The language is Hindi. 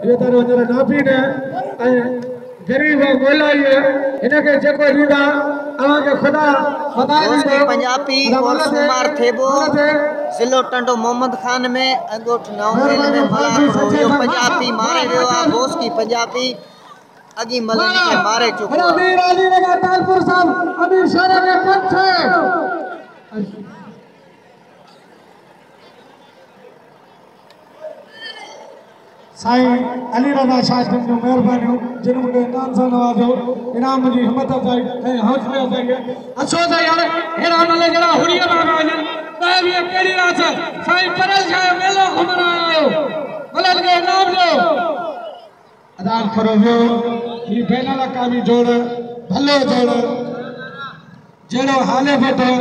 ये तारो जरा नापी ने गरीब गोलाई इनके जेको दीदा अवा के खुदा बता दी पंजाबी और सुमार थेबो जिलो टंडो मोहम्मद खान में अंगोठ नौमेल में मला यो पंजाबी मारे वियो आ बोस की पंजाबी अगी मलनी के मारे चुको अमीर अली लगा तालपुर साहब अमीर शेरा के पंच है साईं अली रजा शाह जी जो मेहरबानी जिन्होंने इनाम से नवाजो इनाम जी हिम्मत अफजाई ऐं हौसले अफजाई अच्छो साईं हाणे हेड़ा मले जरा हुड़िया बाबा वञनि तव्हां बि कहिड़ी रात साईं परल शाह मेलो घुमण आयो मलल के इनाम ॾियो अदान करो वियो ही बैन अलाक़ामी जोड़ भलो जोड़ जहिड़ो हाले वेठो